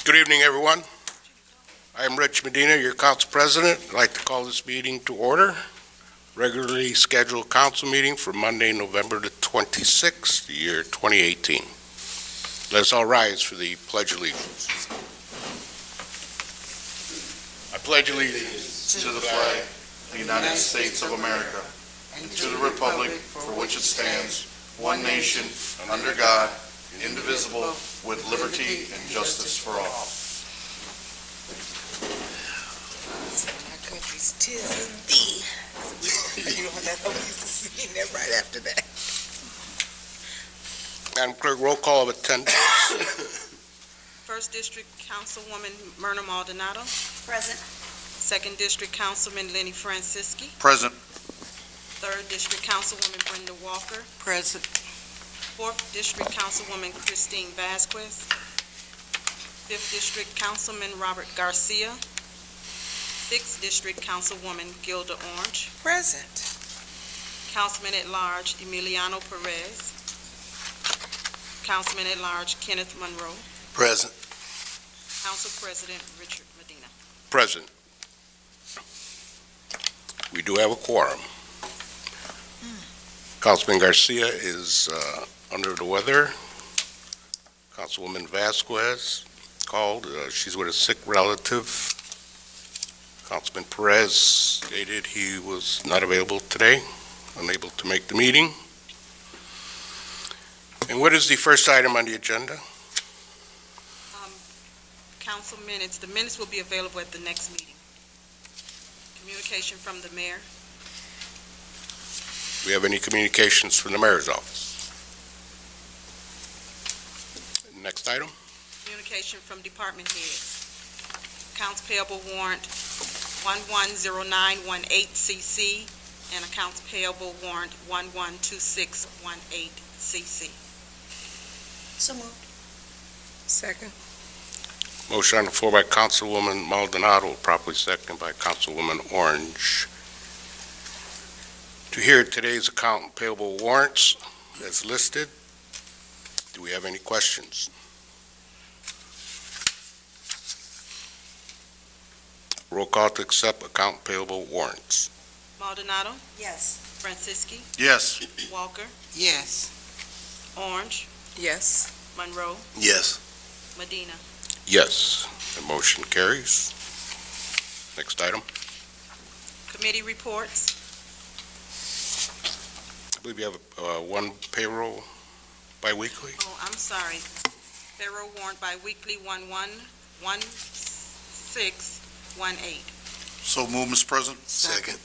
Good evening, everyone. I am Rich Medina, your council president. I'd like to call this meeting to order. Regularly scheduled council meeting for Monday, November the 26th, the year 2018. Let us all rise for the Pledge of Allegiance. I pledge allegiance To the flag of the United States of America, and to the republic for which it stands, one nation, under God, indivisible, with liberty and justice for all. Our country's tis of thee. You know that, I used to sing that right after that. Madam Clerk, roll call of attendance. First District Councilwoman Myrna Maldonado. Present. Second District Councilman Lenny Francisci. Present. Third District Councilwoman Brenda Walker. Present. Fourth District Councilwoman Christine Vasquez. Fifth District Councilman Robert Garcia. Sixth District Councilwoman Gilda Orange. Present. Councilman at Large Emiliano Perez. Councilman at Large Kenneth Monroe. Present. Council President Richard Medina. Present. We do have a quorum. Councilman Garcia is under the weather. Councilwoman Vasquez called. She's with a sick relative. Councilman Perez stated he was not available today, unable to make the meeting. And what is the first item on the agenda? Council minutes, the minutes will be available at the next meeting. Communication from the mayor. Do we have any communications from the mayor's office? Next item. Communication from department heads. Accounts payable warrant 110918CC and accounts payable warrant 112618CC. So moved. Second. Motion on the floor by Councilwoman Maldonado, properly seconded by Councilwoman Orange. To hear today's account payable warrants as listed, do we have any questions? Roll call to accept account payable warrants. Maldonado, Yes. Francisci, Yes. Walker, Yes. Orange, Yes. Monroe, Yes. Medina. Yes, the motion carries. Next item. Committee reports. I believe you have one payroll biweekly. Oh, I'm sorry. Payroll warrant biweekly 111618. So move, Mr. President. Second.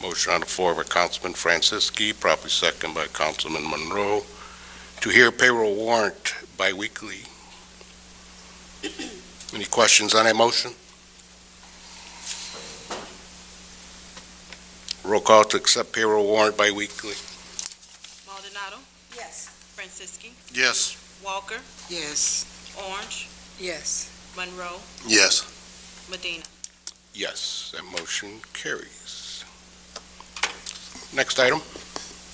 Motion on the floor by Councilman Francisci, properly seconded by Councilman Monroe. To hear payroll warrant biweekly. Any questions on that motion? Roll call to accept payroll warrant biweekly. Maldonado, Yes. Francisci, Yes. Walker, Yes. Orange, Yes. Monroe, Yes. Medina. Yes, that motion carries. Next item.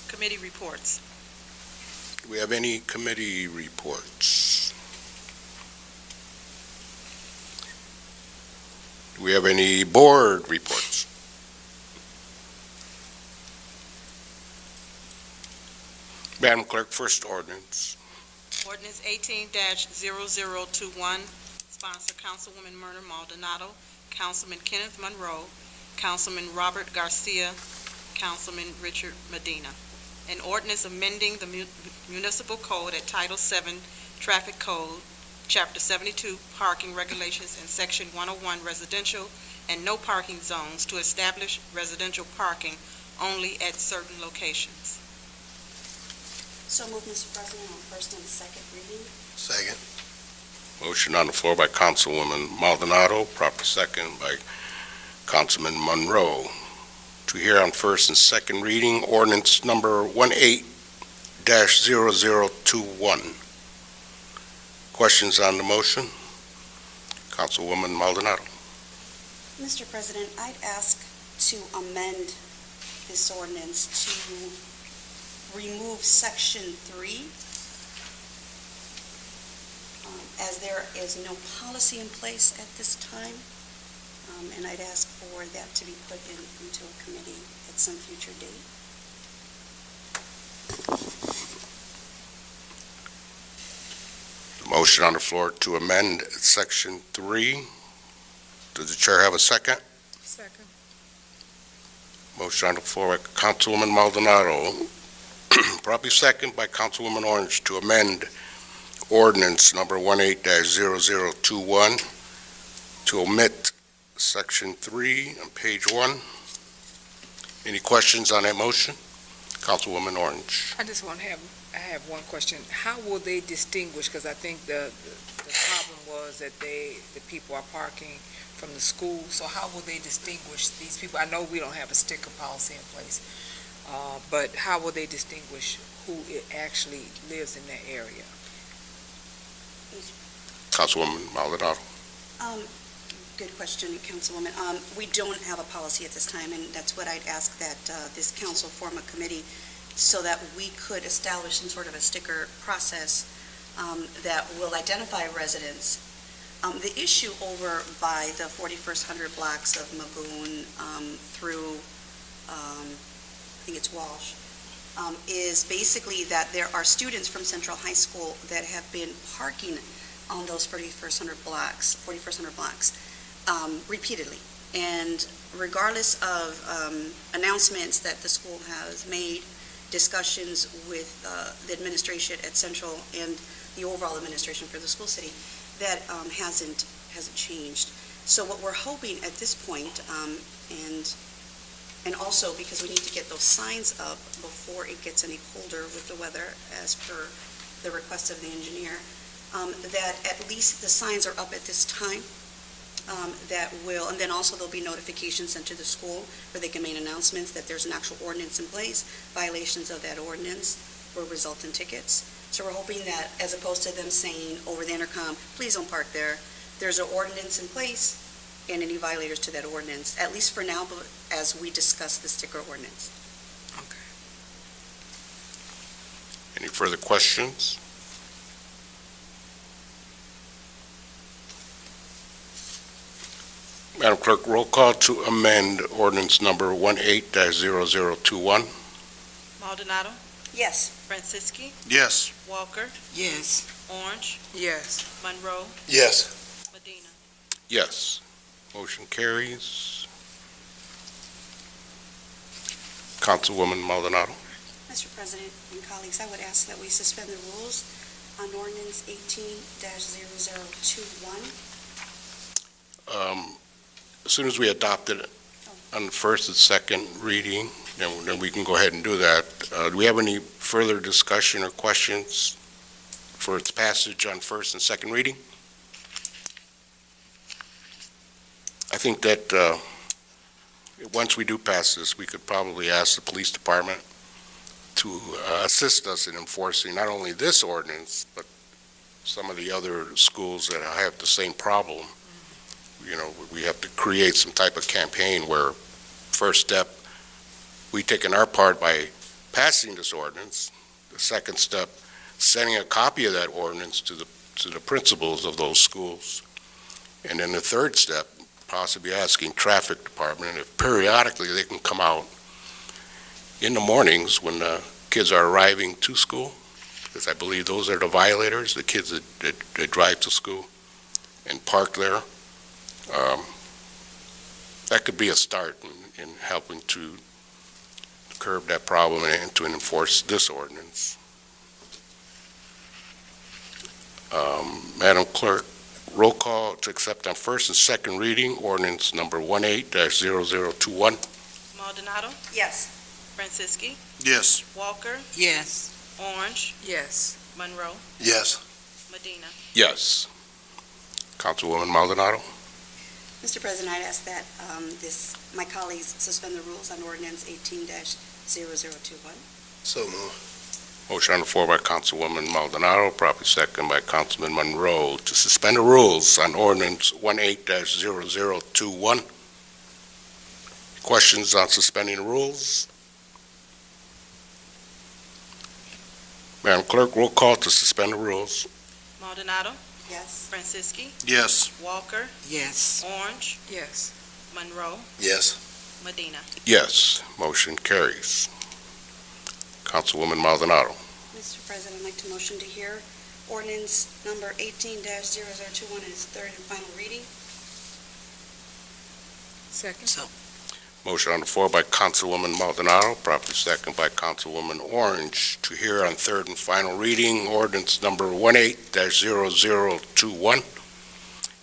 Committee reports. Do we have any committee reports? Do we have any board reports? Madam Clerk, first ordinance. Ordinance 18-0021, sponsor Councilwoman Myrna Maldonado, Councilman Kenneth Monroe, Councilman Robert Garcia, Councilman Richard Medina. An ordinance amending the municipal code at Title VII Traffic Code, Chapter 72, Parking Regulations, and Section 101 Residential and No Parking Zones to establish residential parking only at certain locations. So moved, Mr. President, on first and second reading. Second. Motion on the floor by Councilwoman Maldonado, proper second by Councilman Monroe. To hear on first and second reading, ordinance number 18-0021. Questions on the motion? Councilwoman Maldonado. Mr. President, I'd ask to amend this ordinance to remove Section 3 As there is no policy in place at this time, and I'd ask for that to be put into a committee at some future date. Motion on the floor to amend Section 3. Does the chair have a second? Second. Motion on the floor by Councilwoman Maldonado, properly second by Councilwoman Orange to amend ordinance number 18-0021 to omit Section 3 on page 1. Any questions on that motion? Councilwoman Orange. I have one question. How will they distinguish, because I think the problem was that the people are parking from the school, so how will they distinguish these people? I know we don't have a sticker policy in place, but how will they distinguish who it actually lives in that area? Councilwoman Maldonado. Good question, Councilwoman. We don't have a policy at this time, and that's what I'd ask that this council form a committee so that we could establish some sort of a sticker process that will identify residents. The issue over by the 4100 blocks of Magoon through, I think it's Walsh, is basically that there are students from Central High School that have been parking on those 4100 blocks repeatedly. And regardless of announcements that the school has made, discussions with the administration at Central and the overall administration for the school city, that hasn't changed. So what we're hoping at this point, and also because we need to get those signs up before it gets any colder with the weather, as per the request of the engineer, that at least the signs are up at this time. That will, and then also there'll be notifications sent to the school where they can make announcements that there's an actual ordinance in place. Violations of that ordinance will result in tickets. So we're hoping that, as opposed to them saying over the intercom, please don't park there, there's an ordinance in place and any violators to that ordinance, at least for now, but as we discuss the sticker ordinance. Any further questions? Madam Clerk, roll call to amend ordinance number 18-0021. Maldonado, Yes. Franciski, Yes. Walker, Yes. Orange, Yes. Monroe, Yes. Medina. Yes. Motion carries. Councilwoman Maldonado. Mr. President and colleagues, I would ask that we suspend the rules on ordinance 18-0021. As soon as we adopt it on the first and second reading, then we can go ahead and do that. Do we have any further discussion or questions for its passage on first and second reading? I think that once we do pass this, we could probably ask the police department to assist us in enforcing not only this ordinance, but some of the other schools that have the same problem. You know, we have to create some type of campaign where, first step, we taking our part by passing this ordinance. The second step, sending a copy of that ordinance to the principals of those schools. And then the third step, possibly asking traffic department if periodically they can come out in the mornings when the kids are arriving to school, because I believe those are the violators, the kids that drive to school and park there. That could be a start in helping to curb that problem and to enforce this ordinance. Madam Clerk, roll call to accept on first and second reading ordinance number 18-0021. Maldonado, Yes. Franciski, Yes. Walker, Yes. Orange, Yes. Monroe, Yes. Medina. Yes. Councilwoman Maldonado. Mr. President, I'd ask that my colleagues suspend the rules on ordinance 18-0021. So moved. Motion on the floor by Councilwoman Maldonado, properly second by Councilman Monroe to suspend the rules on ordinance 18-0021. Questions on suspending the rules? Madam Clerk, roll call to suspend the rules. Maldonado, Yes. Franciski, Yes. Walker, Yes. Orange, Yes. Monroe, Yes. Medina. Yes, motion carries. Councilwoman Maldonado. Mr. President, I'd like to motion to hear ordinance number 18-0021 in its third and final reading. Second? Motion on the floor by Councilwoman Maldonado, properly second by Councilwoman Orange to hear on third and final reading ordinance number 18-0021.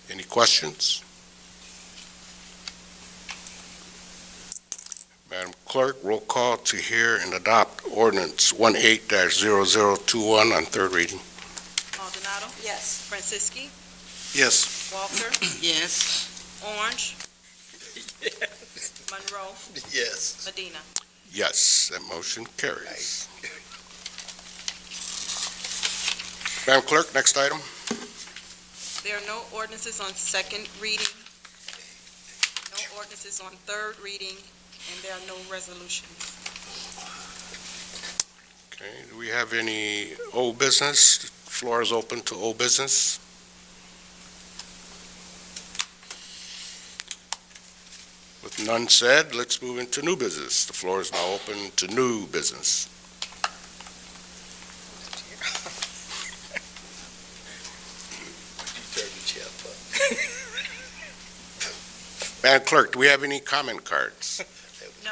Any questions? Madam Clerk, roll call to hear and adopt ordinance 18-0021 on third reading. Maldonado, Yes. Franciski, Yes. Walker, Yes. Orange, Monroe, Yes. Medina. Yes, that motion carries. Madam Clerk, next item. There are no ordinances on second reading, no ordinances on third reading, and there are no resolutions. Okay, do we have any old business? Floor is open to old business. With none said, let's move into new business. The floor is now open to new business. Madam Clerk, do we have any comment cards? No.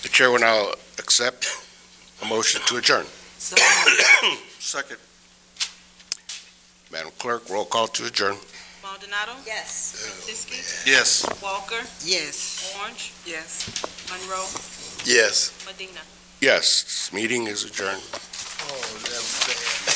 The chair will now accept a motion to adjourn. So Second. Madam Clerk, roll call to adjourn. Maldonado, Yes. Franciski, Yes. Walker, yes. Orange, Yes. Monroe, Yes. Medina. Yes, this meeting is adjourned. Oh, that's bad.